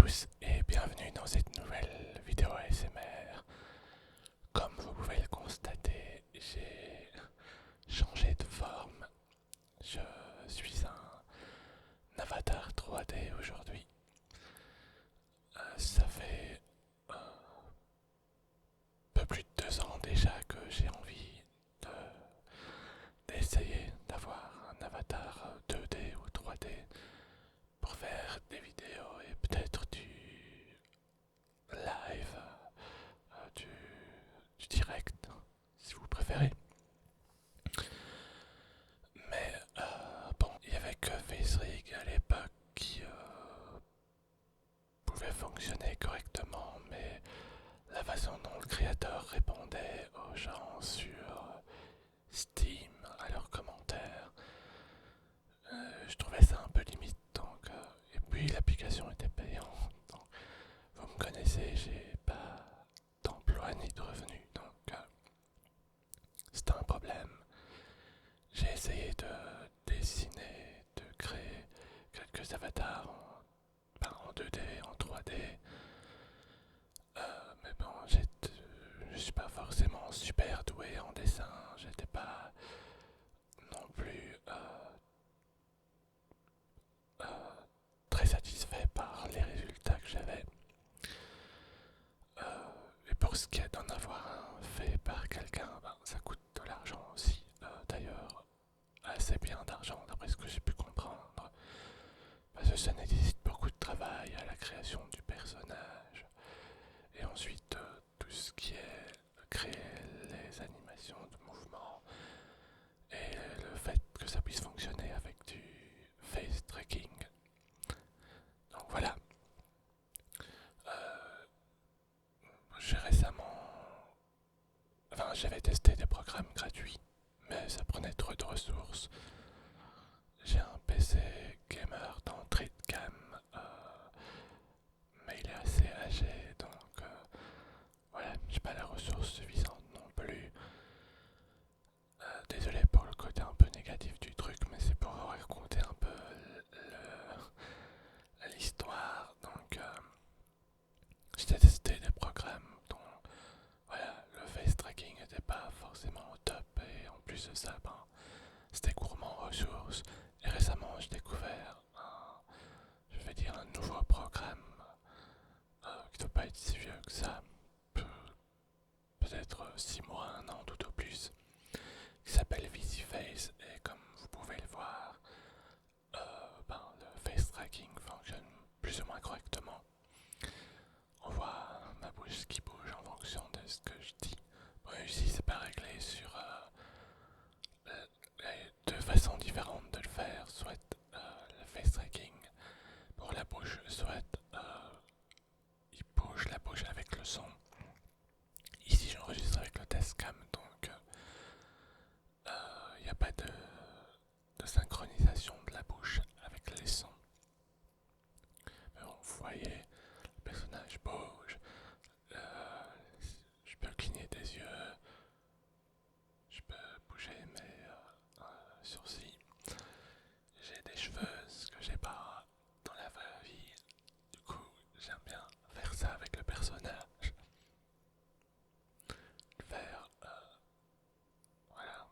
tous et bienvenue dans cette nouvelle vidéo ASMR. Comme vous pouvez le constater, j'ai changé de forme. Je suis un avatar 3D aujourd'hui. Ça fait un peu plus de 2 ans déjà que j'ai envie d'essayer d'avoir un avatar 2D ou 3D pour faire des vidéos et peut-être du live, du direct, si vous préférez. Mais bon, il n'y avait que FaceRig à l'époque qui pouvait fonctionner correctement, mais la façon dont le créateur répondait aux gens sur Steam, à leurs commentaires, je trouvais ça un peu limite. Donc, et puis l'application était payante. Donc, vous me connaissez, j'ai pas d'emploi ni de revenus, donc c'était un problème. J'ai essayé de dessiner, de créer quelques avatars en 2D, en 3D, mais bon, je suis pas forcément super doué en dessin, j'étais pas non plus euh, très satisfait par les résultats que j'avais. Et pour ce qui est d'en avoir un fait par quelqu'un, ben, ça coûte de l'argent aussi. D'ailleurs, assez bien d'argent d'après ce que j'ai pu comprendre. Parce que ça nécessite beaucoup de travail à la création du personnage. Et ensuite, tout ce qui est créer les animations de mouvement et le fait que ça puisse fonctionner avec du face tracking. Donc voilà. Euh, j'ai récemment... Enfin, j'avais testé des programmes gratuits, mais ça prenait trop de ressources. J'ai un PC gamer d'entrée de gamme, mais il est assez âgé, donc voilà, j'ai pas la ressource suffisante non plus. Désolé pour le côté un peu négatif du truc, mais c'est pour raconter un peu l'histoire. Donc, j'ai testé des programmes dont voilà, le face tracking n'était pas forcément au top, et en plus de ça, ben, c'était gourmand en ressources. Et récemment, j'ai découvert je vais dire un nouveau programme qui ne doit pas être si vieux que ça, peut-être 6 mois, 1 an tout au plus, qui s'appelle VisiFace. Et comme vous pouvez le voir, ben, le face tracking fonctionne plus ou moins correctement. On voit ma bouche qui bouge en fonction de ce que je dis. Bon, ici, c'est pas réglé sur les deux façons différentes de le faire, soit le face tracking pour la bouche, soit il bouge la bouche avec le son. Ici, j'enregistre avec le Tascam, donc il n'y a pas de synchronisation de la bouche avec les sons. Mais bon, vous voyez, le personnage bouge, je peux cligner des yeux, je peux bouger mes sourcils. J'ai des cheveux, ce que j'ai pas dans la vraie vie. Du coup, j'aime bien faire ça avec le personnage. Le faire, voilà,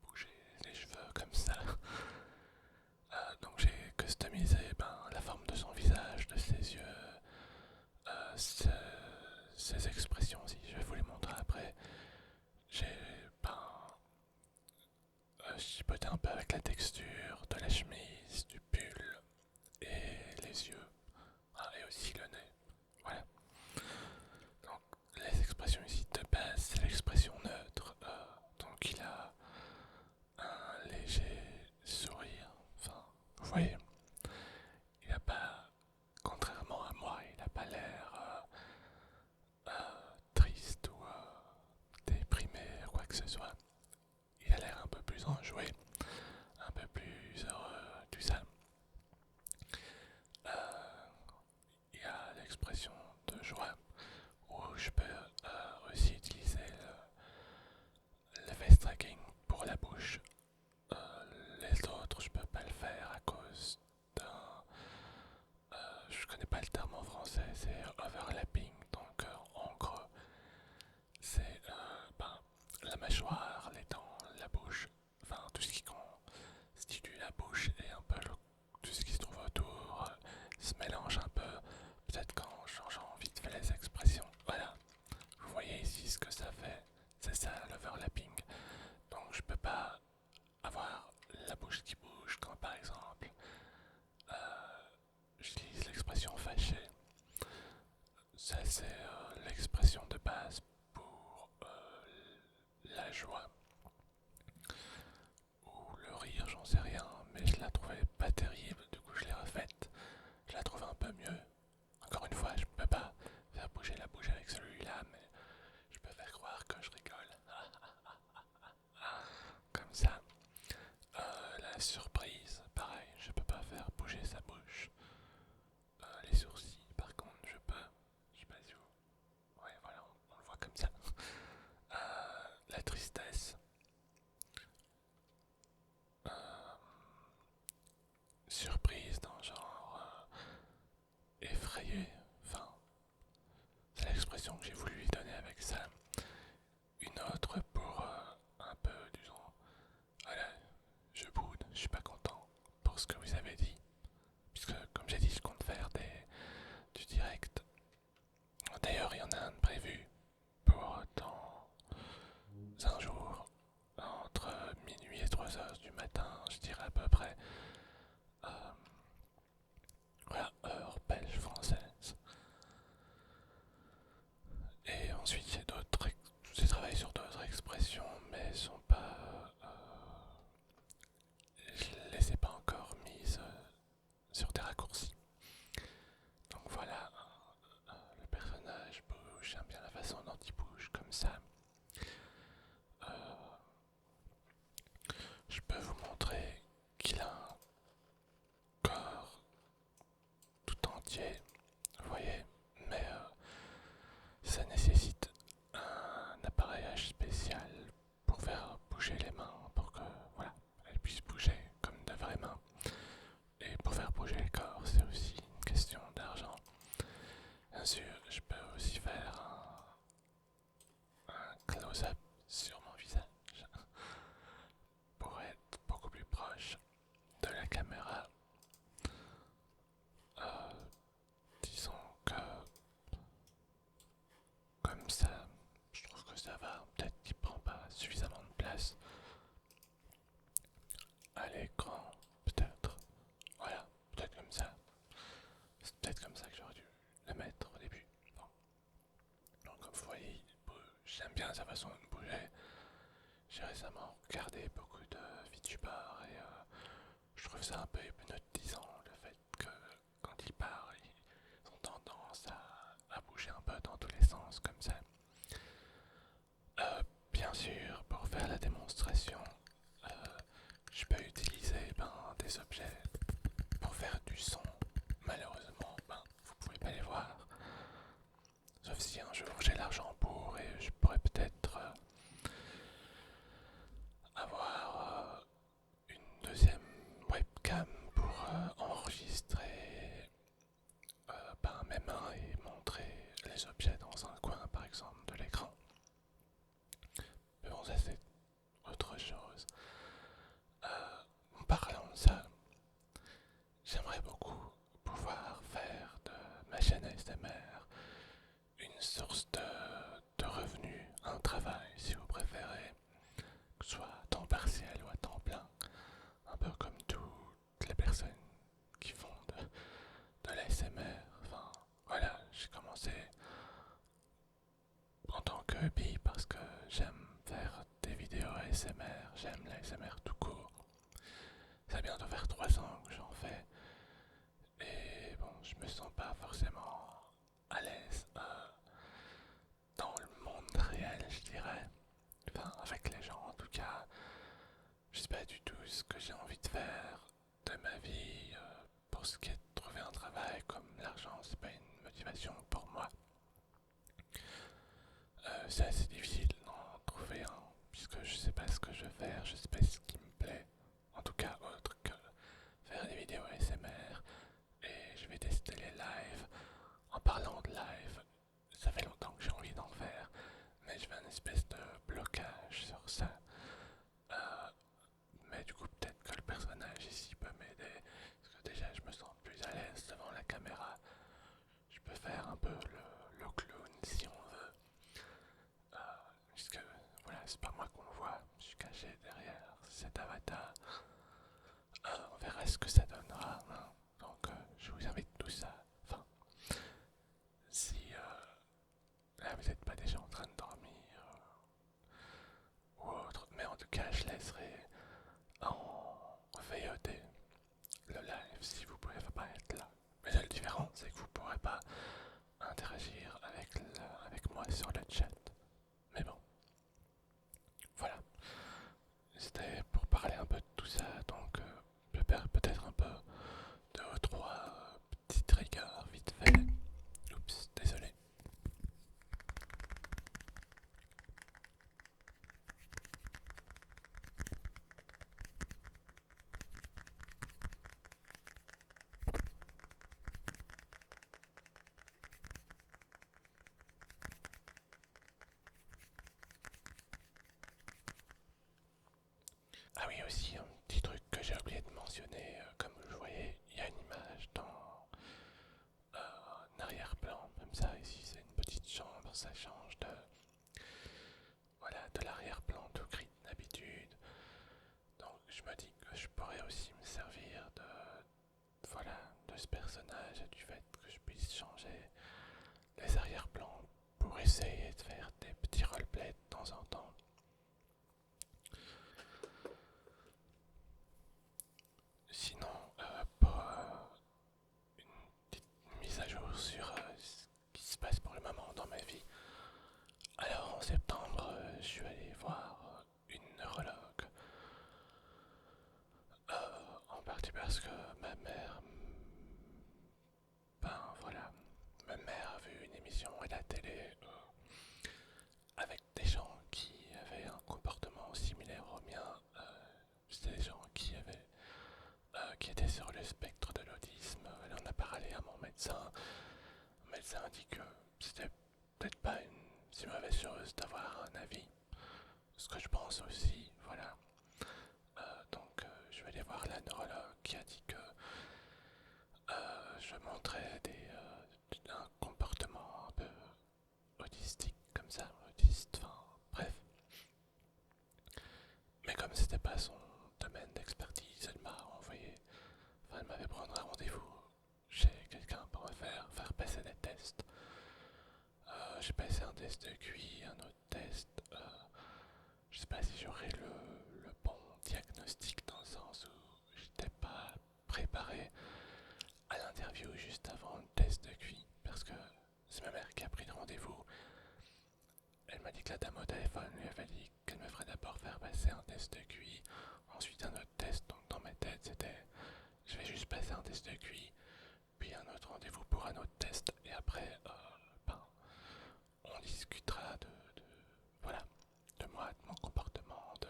bouger les cheveux comme ça. Donc j'ai customisé la forme de son visage, de ses yeux, ses expressions aussi, je vais vous les montrer après. J'ai chipoté un peu avec la texture de la chemise, du pull et les yeux, et aussi le nez. Voilà. Donc les expressions ici de base, c'est l'expression neutre. Donc il a un léger sourire. Enfin, vous voyez, il n'a pas, contrairement à moi, il n'a pas l'air triste ou déprimé ou quoi que ce soit. Il a l'air un peu plus enjoué, un peu plus heureux, tout ça. Il y a l'expression de joie où je peux aussi utiliser le face tracking pour la bouche. Les autres, je peux pas le faire à cause d'un... je connais pas le terme en français. c'est l'expression de base pour la joie ou le rire, j'en sais rien, mais je la trouvais pas terrible, du coup je l'ai refaite. Je la trouve un peu mieux. Encore une fois, je peux pas faire bouger la bouche avec celui-là, mais je peux faire croire que je rigole. Comme ça. La surprise, pareil, je peux pas faire bouger sa bouche. Les sourcils, par contre, je peux. Je sais pas si vous. Ouais, voilà, on le voit comme ça. La tristesse. Euh, Surprise dans genre effrayé. Enfin, c'est l'expression que j'ai voulu lui donner avec ça. Une autre pour un peu, disons, voilà, je boude, je suis pas content pour ce que vous avez dit. Puisque, comme j'ai dit, je compte faire du direct. D'ailleurs, il y en a un de prévu pour dans un jour, entre minuit et 3 heures du matin, je dirais à peu près. Euh, voilà, heure belge française. Et ensuite, j'ai travaillé sur d'autres expressions, mais elles sont pas. Je les ai pas encore mises sur des raccourcis. Donc voilà, le personnage bouge, j'aime bien la façon dont il bouge comme ça. Euh, je peux vous montrer qu'il a un corps tout entier, vous voyez, mais ça nécessite un appareillage spécial pour faire bouger les mains, pour que voilà, elles puissent bouger comme de vraies mains. Et pour faire bouger le corps, c'est aussi une question d'argent. Bien sûr, je peux aussi faire un close-up sur mon visage pour être beaucoup plus proche de la caméra. Euh, Disons que comme ça, je trouve que ça va. Peut-être qu'il prend pas suffisamment de place à l'écran. Peut-être. Voilà, peut-être comme ça. C'est peut-être comme ça que j'aurais dû le mettre au début. Bon. Donc comme vous voyez, j'aime bien sa façon de bouger. J'ai récemment regardé beaucoup de VTubers et je trouve ça un peu hypnotisant le fait que quand ils parlent, ils ont tendance à bouger un peu dans tous les sens comme ça. Bien sûr, pour faire la démonstration, euh, je peux utiliser des objets pour faire du son. Malheureusement, vous pouvez pas les voir. Sauf si un jour j'ai l'argent pour et je pourrais peut-être avoir une deuxième webcam pour enregistrer mes mains et montrer les objets dans un coin par exemple de l'écran. Mais bon, ça c'est autre chose. En parlant de ça, j'aimerais beaucoup pouvoir faire de ma chaîne ASMR une source de revenus, un travail si vous préférez, que ce soit à temps partiel ou à temps plein, un peu comme toutes les personnes qui font de l'ASMR. Enfin, voilà, j'ai commencé en tant que hobby parce que j'aime faire des vidéos ASMR, j'aime l'ASMR tout court. Ça a bientôt faire 3 ans que j'en fais et bon, je me sens pas forcément à l'aise dans le monde réel, je dirais. Enfin, avec les gens en tout cas. Je sais pas du tout ce que j'ai envie de faire de ma vie pour ce qui est de trouver un travail, comme l'argent c'est pas une motivation pour moi. C'est assez difficile d'en trouver un puisque je sais pas ce que je veux faire, je sais pas ce qui me plaît. En tout cas autre que faire des vidéos ASMR et je vais tester les lives. En parlant de live, ça fait longtemps que j'ai envie d'en faire, mais j'ai un espèce de blocage sur ça. Euh, mais du coup peut-être que le personnage ici peut m'aider, parce que déjà je me sens plus à l'aise devant la caméra. Je peux faire un peu le clown si on veut, puisque voilà, c'est pas moi qu'on voit, je suis caché derrière cet avatar. On verra ce que ça donnera, hein. Donc je vous invite tous à, enfin, si sur le chat. Mais bon, voilà. C'était pour parler un peu de tout ça, donc je perds peut-être un peu deux ou trois petits triggers vite fait. Oups, désolé. Ah oui, aussi un petit truc que j'ai oublié de mentionner, comme vous le voyez, il y a une image dans un arrière-plan, comme ça, ici c'est une petite chambre, ça change de, voilà, de l'arrière-plan tout gris d'habitude. Donc je me dis que je pourrais aussi me servir de, voilà, de ce personnage et du fait que je puisse changer les arrière-plans pour essayer de faire des petits roleplays de temps en temps. Sinon, pour une petite mise à jour sur ce qui se passe pour le moment dans ma vie. Alors en septembre, je suis allé voir une neurologue. En partie parce que ma mère, ben voilà, ma mère a vu une émission à la télé avec des gens qui avaient un comportement similaire au mien. C'était des gens qui étaient sur le spectre de l'autisme. Elle en a parlé à mon médecin. Le médecin a dit que c'était peut-être pas une si mauvaise chose d'avoir un avis. Ce que je pense aussi, voilà. Donc je vais aller voir la neurologue qui a dit que je montrais un comportement un peu autistique comme ça, autiste, enfin bref. Mais comme c'était pas son domaine d'expertise, elle m'a envoyé, enfin elle m'avait prendre un rendez-vous chez quelqu'un pour me faire passer des tests. J'ai passé un test de QI, un autre test. Je sais pas si j'aurai le bon diagnostic dans le sens où j'étais pas préparé à l'interview juste avant le test de QI parce que c'est ma mère qui a pris le rendez-vous. Elle m'a dit que la dame au téléphone lui avait dit qu'elle me ferait d'abord faire passer un test de QI, ensuite un autre test. Donc dans ma tête c'était je vais juste passer un test de QI, puis un autre rendez-vous pour un autre test et après ben, on discutera voilà, de moi, de mon comportement, de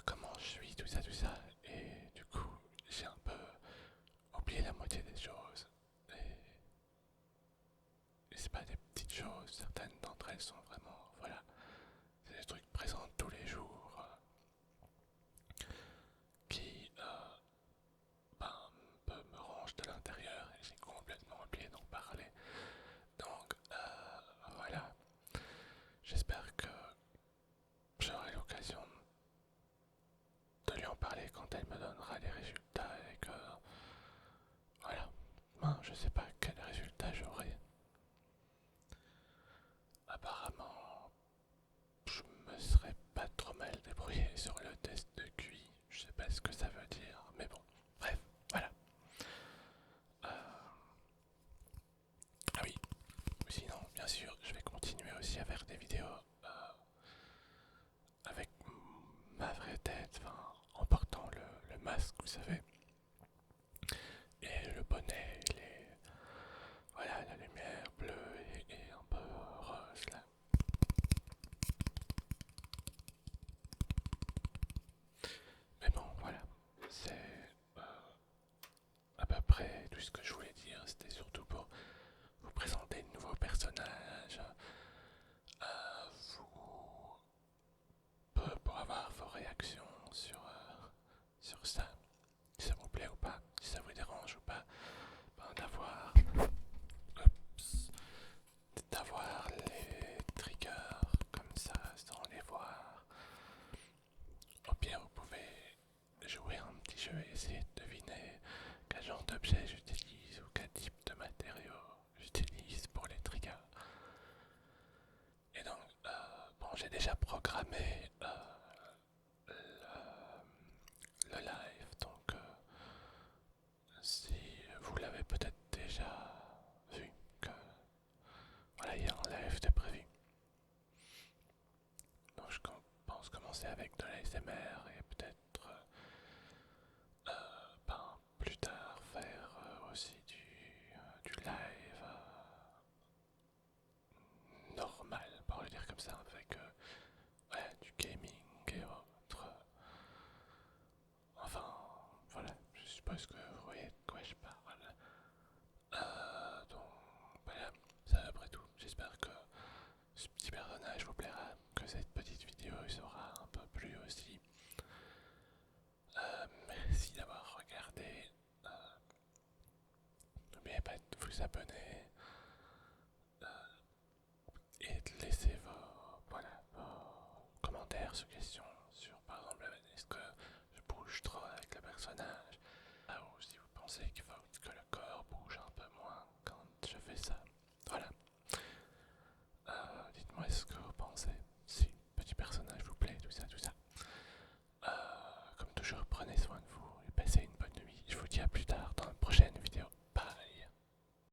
comment je suis, tout ça, tout ça. Et du coup, j'ai un peu oublié la moitié des choses. Et c'est pas des petites choses, certaines d'entre elles sont vraiment, voilà, c'est des trucs présents tous les jours qui ben, me rangent de l'intérieur et j'ai complètement oublié d'en parler. Donc voilà, j'espère que j'aurai l'occasion de lui en parler quand elle me donnera les résultats et que voilà, ben, je sais pas quel résultat j'aurai. Apparemment, je me serais pas trop mal débrouillé sur le test de QI. Je sais pas ce que ça veut dire, mais bon, bref, voilà. Ah oui, sinon, bien sûr, je vais continuer aussi à faire des vidéos avec ma vraie tête, enfin, en portant le masque, vous savez, et le bonnet, voilà, la lumière bleue et un peu rose là. Mais bon, voilà, c'est à peu près tout ce que je voulais dire. C'était surtout pour vous présenter de nouveaux personnages, pour avoir vos réactions sur ça, si ça vous plaît ou pas, si ça vous dérange ou pas, ben, d'avoir les triggers comme ça sans les voir. Au pire, vous pouvez jouer un petit jeu et essayer de deviner quel genre d'objet j'utilise pourriez vous abonner et de laisser vos commentaires, suggestions sur par exemple est-ce que je bouge trop avec le personnage,